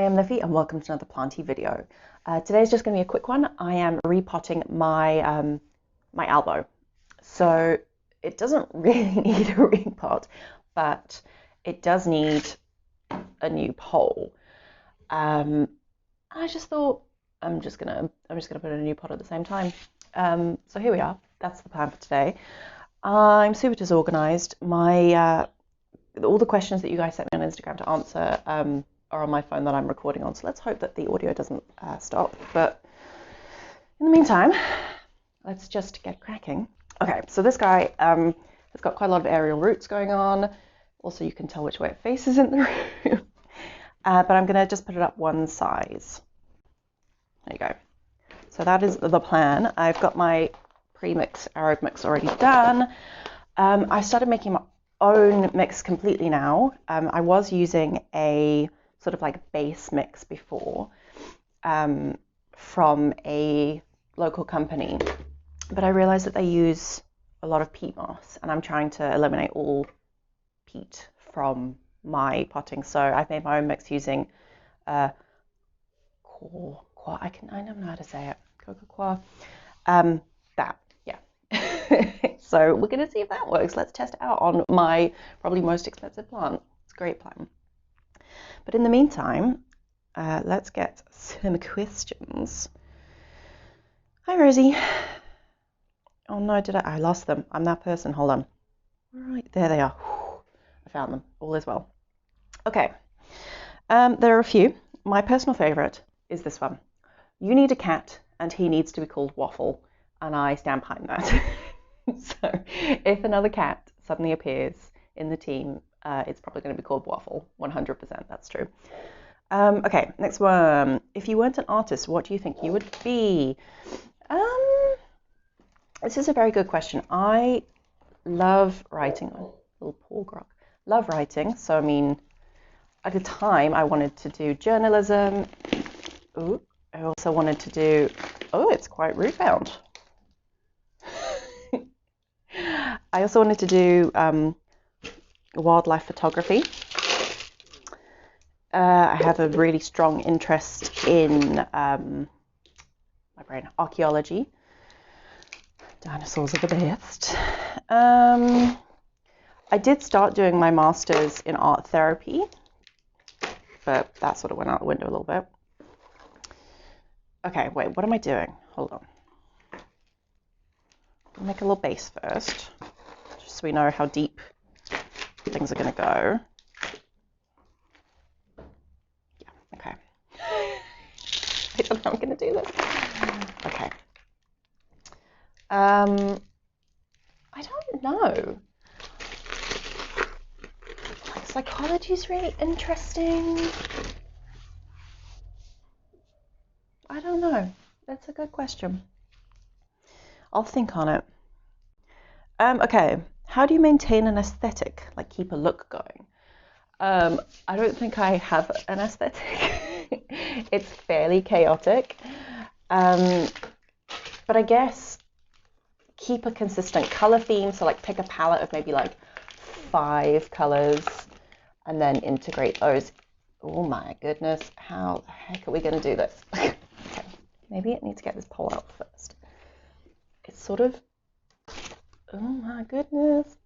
am Liffey and welcome to another planty video. Today's just going to be a quick one. I am repotting my my albo. So it doesn't really need a repot, but it does need a new pole. I just thought I'm just gonna put in a new pot at the same time. So here we are. That's the plan for today. I'm super disorganized. My all the questions that you guys sent me on Instagram to answer are on my phone that I'm recording on, so let's hope that the audio doesn't stop. But in the meantime, let's just get cracking. Okay, so this guy has got quite a lot of aerial roots going on. Also, you can tell which way it faces in the room. But I'm going to just put it up one size. There you go. So that is the plan. I've got my pre-mix aerobed mix already done. I started making my own mix completely now. I was using a sort of like base mix before from a local company, but I realized that they use a lot of peat moss, and I'm trying to eliminate all peat from my potting. So I've made my own mix using I don't know how to say it. Cocoa. That, yeah. So we're going to see if that works. Let's test it out on my probably most expensive plant. It's a great plan. But in the meantime, let's get some questions. Hi, Rosie. Oh no, I lost them. I'm that person. Hold on. All right, there they are. I found them. All is well. Okay. There are a few. My personal favorite is this one. You need a cat and he needs to be called Waffle, and I stand behind that. So if another cat suddenly appears in the team, it's probably going to be called Waffle. 100%, that's true. Okay, next one. If you weren't an artist, what do you think you would be? This is a very good question. I love writing. Oh, little paw grog. Love writing. So, I mean, at the time, I wanted to do journalism. Ooh, I also wanted to do... Oh, it's quite root bound. I also wanted to do wildlife photography. I have a really strong interest in archaeology. Dinosaurs are the best. I did start doing my master's in art therapy, but that sort of went out the window a little bit. Okay, wait, what am I doing? Hold on. I'll make a little base first, just so we know how deep things are going to go. Yeah, okay. I don't know how I'm going to do this. Okay. I don't know. Like, psychology is really interesting. I don't know. That's a good question. I'll think on it. Okay, how do you maintain an aesthetic, like keep a look going? I don't think I have an aesthetic. It's fairly chaotic. But I guess keep a consistent color theme. So like pick a palette of maybe like 5 colors and then integrate those. Oh my goodness, how the heck are we going to do this? Okay, maybe I need to get this pole out first. It's sort of, oh my goodness.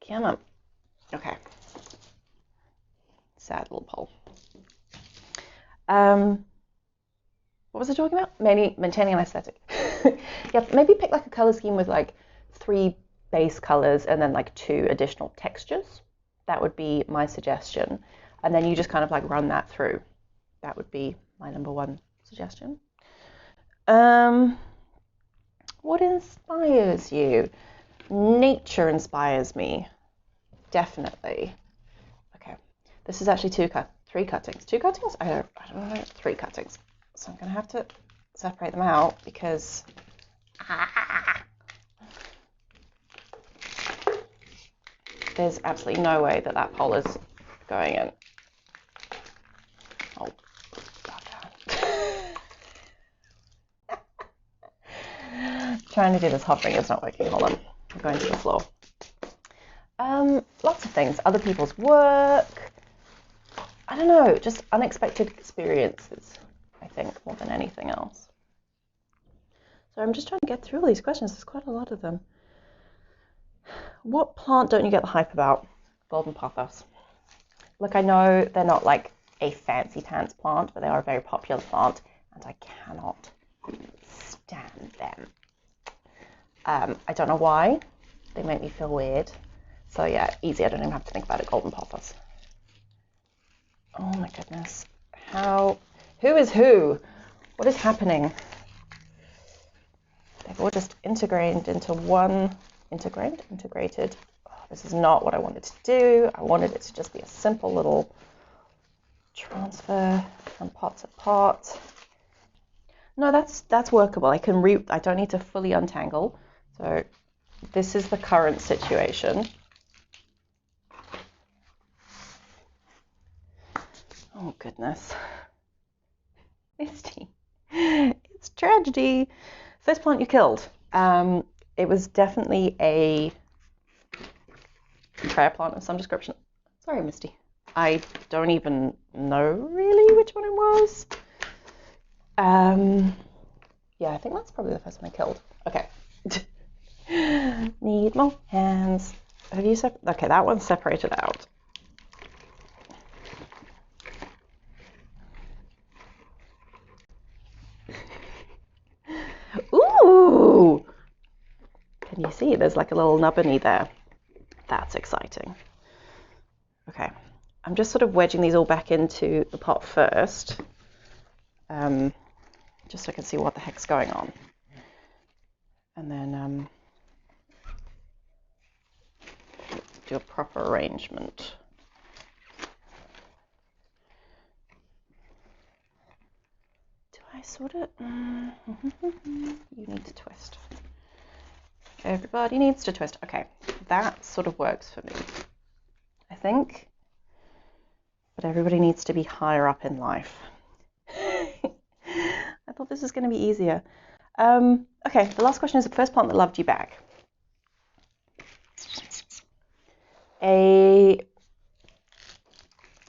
Come on. Okay. Sad little pole. What was I talking about? Maybe maintaining an aesthetic. Yeah, maybe pick like a color scheme with like 3 base colors and then like 2 additional textures. That would be my suggestion. And then you just kind of like run that through. That would be my number 1 suggestion. What inspires you? Nature inspires me, definitely. Okay, this is actually 3 cuttings. 2 cuttings? I don't know, 3 cuttings. So I'm gonna have to separate them out because there's absolutely no way that that pole is going in. Oh, trying to do this hovering is not working. Hold on, I'm going to the floor. Lots of things. Other people's work. don't know, just unexpected experiences, I think, more than anything else. So I'm just trying to get through all these questions. There's quite a lot of them. What plant don't you get the hype about? Golden pothos. Look, I know they're not like a fancy pants plant, but they are a very popular plant, and I cannot stand them. I don't know why. They make me feel weird. So yeah, easy. I don't even have to think about it. Golden pothos. Oh my goodness. Who is who? What is happening? They've all just integrated into one, integrated. Oh, this is not what I wanted to do. I wanted it to just be a simple little transfer from pot to pot. No, that's workable. I don't need to fully untangle. So this is the current situation. Oh goodness. Misty. It's tragedy. First plant you killed. It was definitely a prayer plant of some description. Sorry, Misty. I don't even know really which one it was. Yeah, I think that's probably the first one I killed. Okay. Need more hands. Have you okay, that one's separated out. Ooh! Can you see? There's like a little nubbiny there. That's exciting. Okay, I'm just sort of wedging these all back into the pot first, just so I can see what the heck's going on. And then do a proper arrangement. Do I sort it? You need to twist. Everybody needs to twist. Okay, that sort of works for me, I think. But everybody needs to be higher up in life. I thought this was going to be easier. Okay, the last question is the first plant that loved you back. A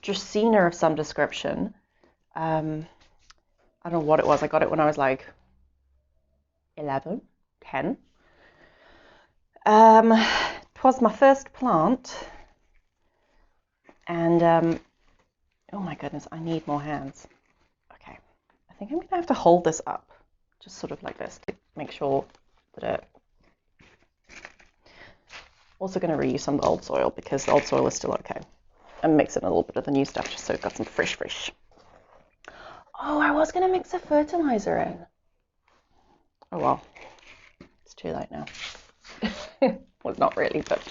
Dracaena of some description. I don't know what it was. I got it when I was like 11, 10. It was my first plant. And, oh my goodness, I need more hands. Okay, I think I'm going to have to hold this up. Just sort of like this to make sure that it... Also going to reuse some of the old soil because the old soil is still okay. And mix in a little bit of the new stuff just so it's got some fresh. Oh, I was going to mix a fertilizer in. Oh well, it's too late now. Well, not really, but...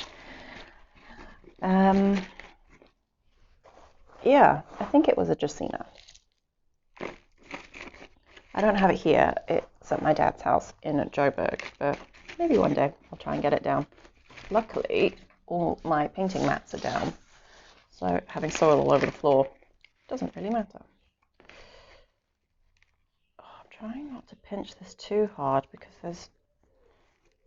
yeah, I think it was a Dracaena. I don't have it here. It's at my dad's house in Joburg, but maybe one day I'll try and get it down. Luckily, all my painting mats are down, so having soil all over the floor doesn't really matter. Oh, I'm trying not to pinch this too hard because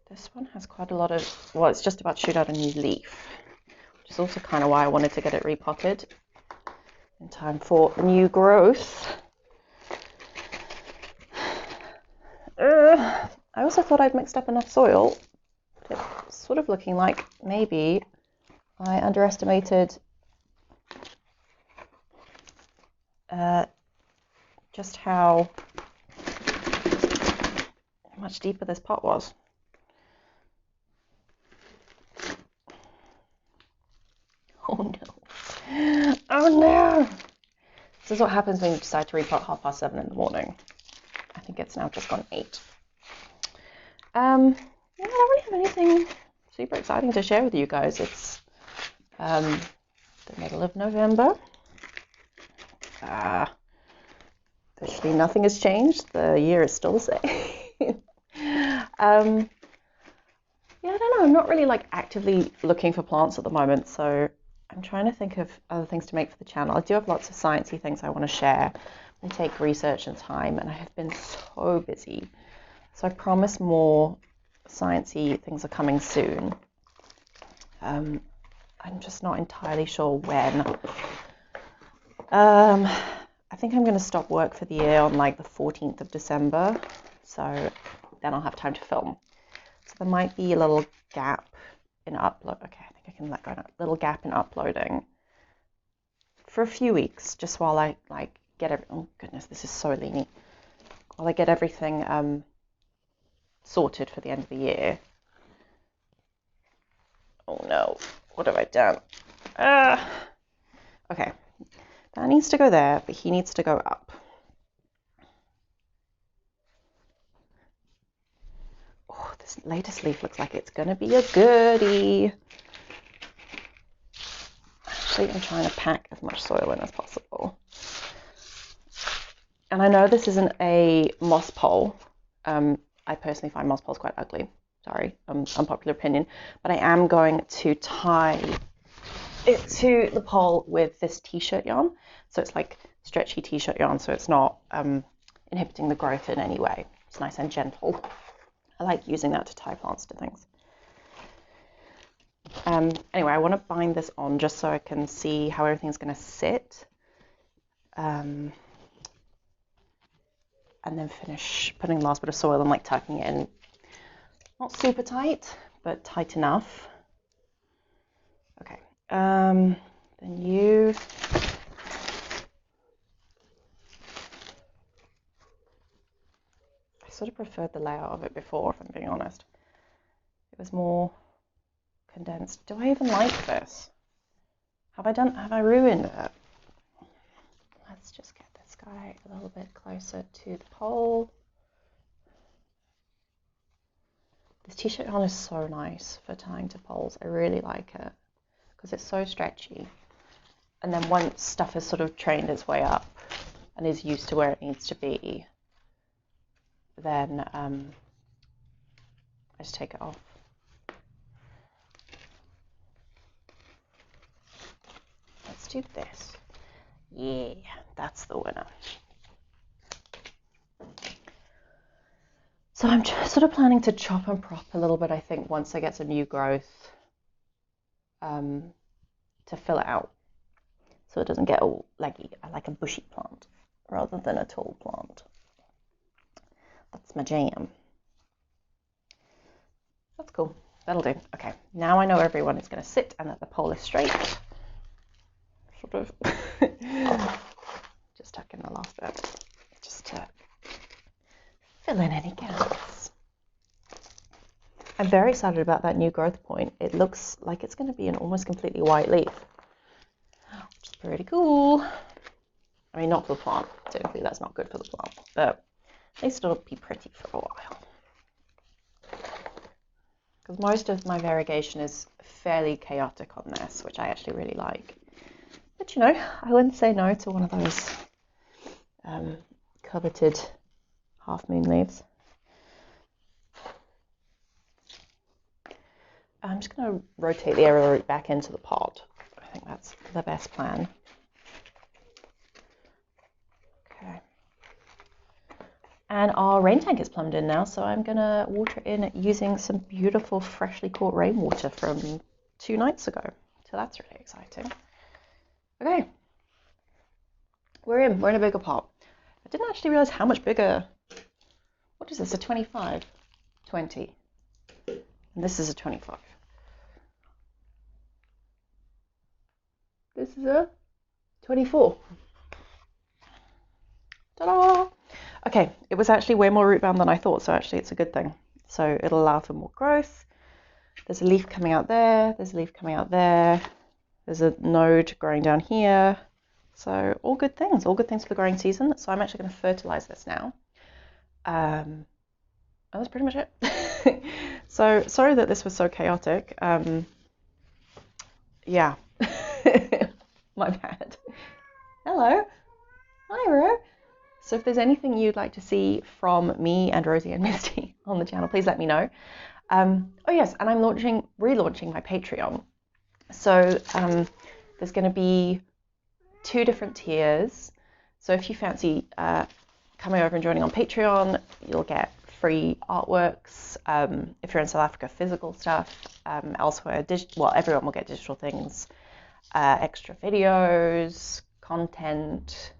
this one has quite a lot of, well, it's just about to shoot out a new leaf, which is also kind of why I wanted to get it repotted in time for new growth. I also thought I'd mixed up enough soil. It's sort of looking like maybe I underestimated just how much deeper this pot was. Oh no. Oh no! This is what happens when you decide to repot 7:30 in the morning. I think it's now just gone 8. Yeah, I don't really have anything super exciting to share with you guys. It's the middle of November. Literally nothing has changed. The year is still the same. Yeah, I don't know. I'm not really like actively looking for plants at the moment, so I'm trying to think of other things to make for the channel. I do have lots of sciencey things I want to share and take research and time, and I have been so busy. So I promise more sciencey things are coming soon. I'm just not entirely sure when. I think I'm going to stop work for the year on like the 14th of December, so then I'll have time to film. So there might be a little gap in upload. Okay, I think I can let go now. Little gap in uploading for a few weeks, just while I like get oh goodness, this is so leany. While I get everything sorted for the end of the year. Oh no, what have I done? Okay, that needs to go there, but he needs to go up. Oh, this latest leaf looks like it's gonna be a goodie. Actually, I'm trying to pack as much soil in as possible. And I know this isn't a moss pole. I personally find moss poles quite ugly. Sorry, unpopular opinion. But I am going to tie it to the pole with this t-shirt yarn. So it's like stretchy t-shirt yarn, so it's not inhibiting the growth in any way. It's nice and gentle. I like using that to tie plants to things. Anyway, I want to bind this on just so I can see how everything's going to sit. And then finish putting the last bit of soil and like tucking it in. Not super tight, but tight enough. Okay, then you... I sort of preferred the layout of it before, if I'm being honest. It was more condensed. Do I even like this? Have I ruined it? Let's just get this guy a little bit closer to the pole. This t-shirt yarn is so nice for tying to poles. I really like it because it's so stretchy. And then once stuff has sort of trained its way up and is used to where it needs to be, then I just take it off. Let's do this. Yeah, that's the winner. So I'm sort of planning to chop and prop a little bit, I think, once I get some new growth to fill it out so it doesn't get all leggy. I like a bushy plant rather than a tall plant. That's my jam. That's cool. That'll do. Okay, now I know everyone is going to sit and that the pole is straight. Sort of. Just tuck in the last bit just to fill in any gaps. I'm very excited about that new growth point. It looks like it's going to be an almost completely white leaf, which is pretty cool. I mean, not for the plant. Technically, that's not good for the plant, but at least it'll be pretty for a while. Because most of my variegation is fairly chaotic on this, which I actually really like. But, you know, I wouldn't say no to one of those coveted half moon leaves. I'm just going to rotate the aerial root back into the pot. I think that's the best plan. Okay. And our rain tank is plumbed in now, so I'm going to water it in using some beautiful freshly caught rainwater from 2 nights ago. So that's really exciting. Okay. We're in a bigger pot. I didn't actually realize how much bigger. What is this, a 25? 20. And this is a 25. This is a 24. Ta-da! Okay, it was actually way more root bound than I thought, so actually it's a good thing. So it'll allow for more growth. There's a leaf coming out there. There's a leaf coming out there. There's a node growing down here. So all good things for the growing season. So I'm actually going to fertilize this now. And that's pretty much it. So sorry that this was so chaotic. Yeah, my bad. Hello. Hi, Ro. So if there's anything you'd like to see from me and Rosie and Misty on the channel, please let me know. Oh yes, and I'm relaunching my Patreon. So there's going to be 2 different tiers. So if you fancy coming over and joining on Patreon, you'll get free artworks. If you're in South Africa, physical stuff. Elsewhere, everyone will get digital things, extra videos, content.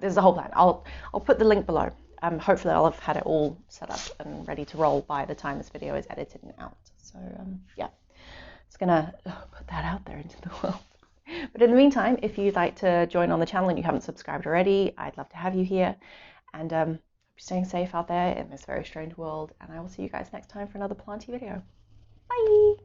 There's a whole plan. I'll put the link below. Hopefully I'll have had it all set up and ready to roll by the time this video is edited and out. So yeah, it's gonna put that out there into the world. But in the meantime, if you'd like to join on the channel and you haven't subscribed already, I'd love to have you here. And hope you're staying safe out there in this very strange world. And I will see you guys next time for another planty video. Bye!